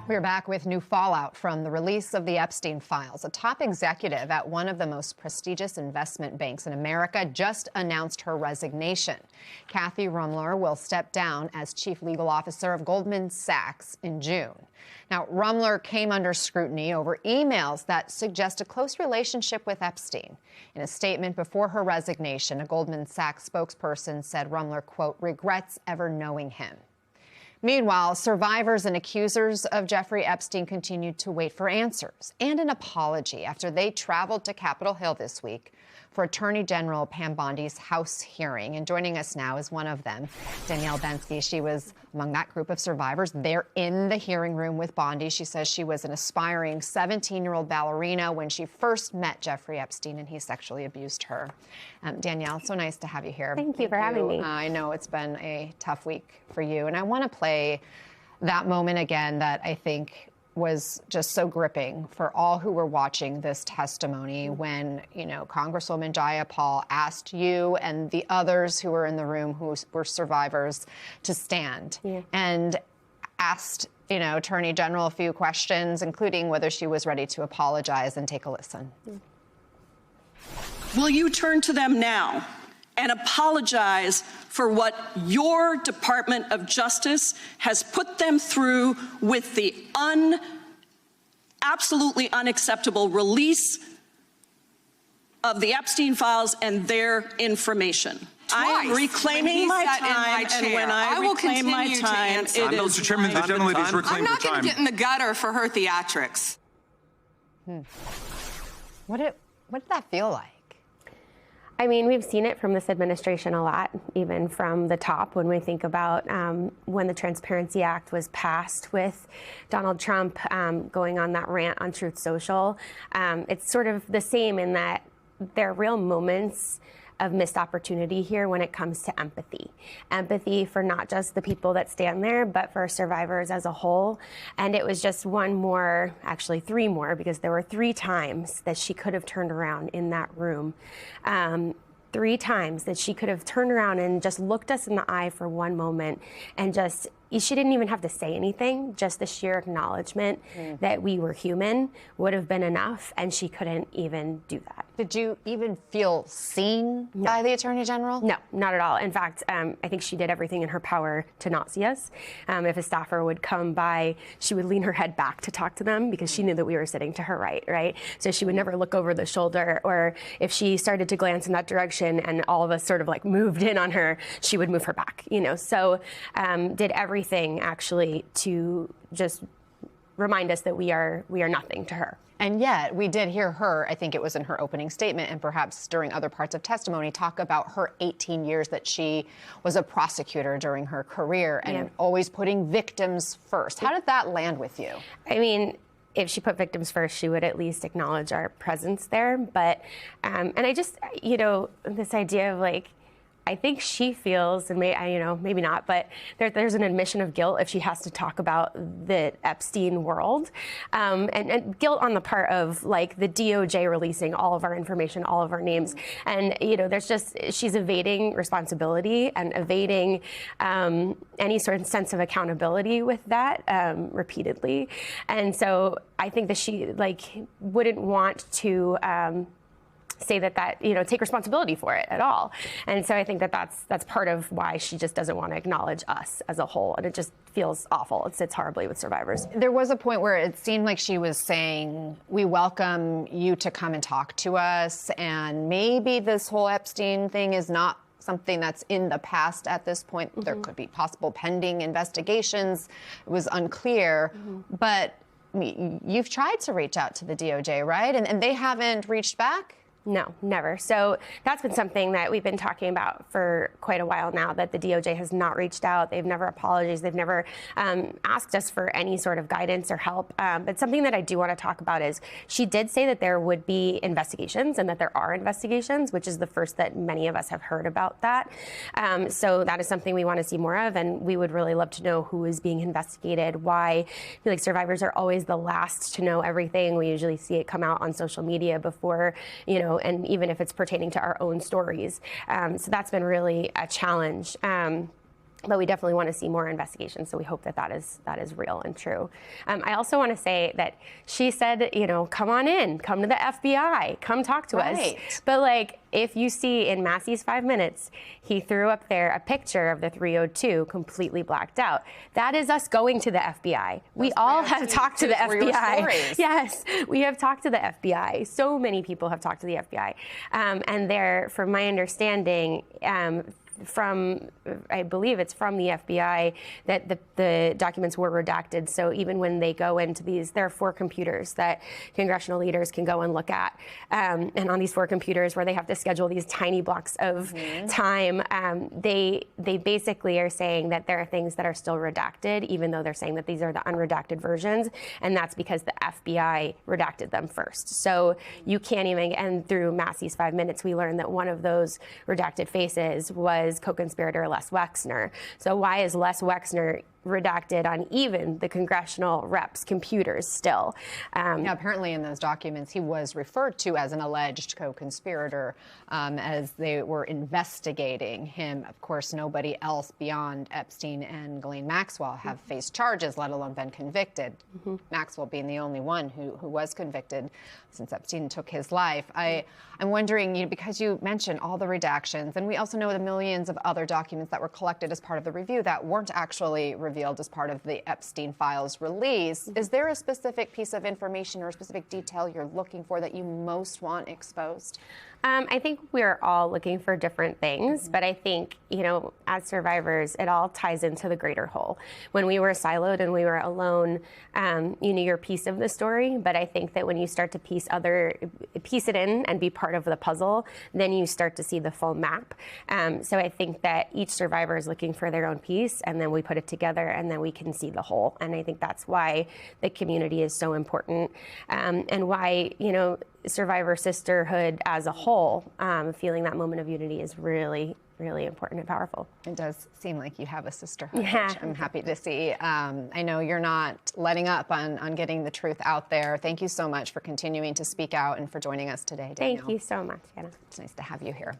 We're back with new fallout from the release of the Epstein files. A top executive at one of the most prestigious investment banks in America just announced her resignation. Kathy Ruemmler will step down as chief legal officer of Goldman Sachs in June. Now, Ruemmler came under scrutiny over emails that suggest a close relationship with Epstein. In a statement before her resignation, a Goldman Sachs spokesperson said Ruemmler, quote, regrets ever knowing him. Meanwhile, survivors and accusers of Jeffrey Epstein continued to wait for answers and an apology after they traveled to Capitol Hill this week for Attorney General Pam Bondi's House hearing. And joining us now is one of them, Danielle Bensky. She was among that group of survivors. They're in the hearing room with Bondi. She says she was an aspiring 17-year-old ballerina when she first met Jeffrey Epstein and he sexually abused her. Danielle, so nice to have you here. Thank you for having me. I know it's been a tough week for you, and I want to play that moment again that I think was just so gripping for all who were watching this testimony when, you know, Congresswoman Jayapal asked you and the others who were in the room who were survivors to stand and asked, you know, Attorney General a few questions, including whether she was ready to apologize. And take a listen. Will you turn to them now and apologize for what your Department of Justice has put them through with the absolutely unacceptable release of the Epstein files and their information? I am reclaiming my time, and when I reclaim my time, it is Mr. Chairman, the gentlelady's reclaimed her time. I'm not going to get in the gutter for her theatrics. What did that feel like? I mean, we've seen it from this administration a lot, even from the top, when we think about when the Transparency Act was passed with Donald Trump going on that rant on Truth Social. It's sort of the same in that there are real moments of missed opportunity here when it comes to empathy. Empathy for not just the people that stand there, but for survivors as a whole. And it was just one more, actually three more, because there were 3 times that she could have turned around in that room. 3 times that she could have turned around and just looked us in the eye for one moment and just, she didn't even have to say anything, just the sheer acknowledgement that we were human would have been enough, and she couldn't even do that. Did you even feel seen by the Attorney General? No, not at all. In fact, I think she did everything in her power to not see us. If a staffer would come by, she would lean her head back to talk to them because she knew that we were sitting to her right? So she would never look over the shoulder, or if she started to glance in that direction and all of us sort of like moved in on her, she would move her back, you know. So did everything actually to just remind us that we are nothing to her. And yet we did hear her, I think it was in her opening statement and perhaps during other parts of testimony, talk about her 18 years that she was a prosecutor during her career and always putting victims first. How did that land with you? I mean, if she put victims first, she would at least acknowledge our presence there. But, and I just, you know, this idea of like, I think she feels, and maybe not, but there's an admission of guilt if she has to talk about the Epstein world, and guilt on the part of like the DOJ releasing all of our information, all of our names, and you know, she's evading responsibility and evading any sort of sense of accountability with that repeatedly, and so I think that she wouldn't want to say that you know, take responsibility for it at all. And so I think that's part of why she just doesn't want to acknowledge us as a whole, and it just feels awful. It sits horribly with survivors. There was a point where it seemed like she was saying, we welcome you to come and talk to us, and maybe this whole Epstein thing is not something that's in the past at this point. There could be possible pending investigations. It was unclear, but you've tried to reach out to the DOJ, right? And they haven't reached back? No, never. So that's been something that we've been talking about for quite a while now, that the DOJ has not reached out. They've never apologized. They've never asked us for any sort of guidance or help. But something that I do want to talk about is she did say that there would be investigations and that there are investigations, which is the first that many of us have heard about that. So that is something we want to see more of, and we would really love to know who is being investigated, why. I feel like survivors are always the last to know everything. We usually see it come out on social media before, you know, and even if it's pertaining to our own stories. So that's been really a challenge. But we definitely want to see more investigation, so we hope that that is real and true. I also want to say that she said, you know, come on in, come to the FBI, come talk to us. But like, if you see in Massey's 5 minutes, he threw up there a picture of the 302 completely blacked out. That is us going to the FBI. We all have talked to the FBI. Yes, we have talked to the FBI. So many people have talked to the FBI. And they're, from my understanding, I believe it's from the FBI that the documents were redacted. So even when they go into these, there are 4 computers that congressional leaders can go and look at. And on these 4 computers where they have to schedule these tiny blocks of time, they basically are saying that there are things that are still redacted, even though they're saying that these are the unredacted versions. And that's because the FBI redacted them first. So you can't even, and through Massey's 5 minutes, we learned that one of those redacted faces was co-conspirator Les Wexner. So why is Les Wexner redacted on even the congressional reps' computers still? Yeah, apparently in those documents, he was referred to as an alleged co-conspirator as they were investigating him. Of course, nobody else beyond Epstein and Ghislaine Maxwell have faced charges, let alone been convicted. Maxwell being the only one who was convicted since Epstein took his life. I'm wondering, you know, because you mentioned all the redactions, and we also know the millions of other documents that were collected as part of the review that weren't actually revealed as part of the Epstein files release. Is there a specific piece of information or a specific detail you're looking for that you most want exposed? I think we're all looking for different things, but I think, you know, as survivors, it all ties into the greater whole. When we were siloed and we were alone, you know, you're a piece of the story, but I think that when you start to piece it in and be part of the puzzle, then you start to see the full map. So I think that each survivor is looking for their own piece, and then we put it together, and then we can see the whole. And I think that's why the community is so important, and why, you know, survivor sisterhood as a whole, feeling that moment of unity is really, really important and powerful. It does seem like you have a sisterhood, which Yeah. I'm happy to see. I know you're not letting up on getting the truth out there. Thank you so much for continuing to speak out and for joining us today, Danielle. Thank you so much, Anna. It's nice to have you here.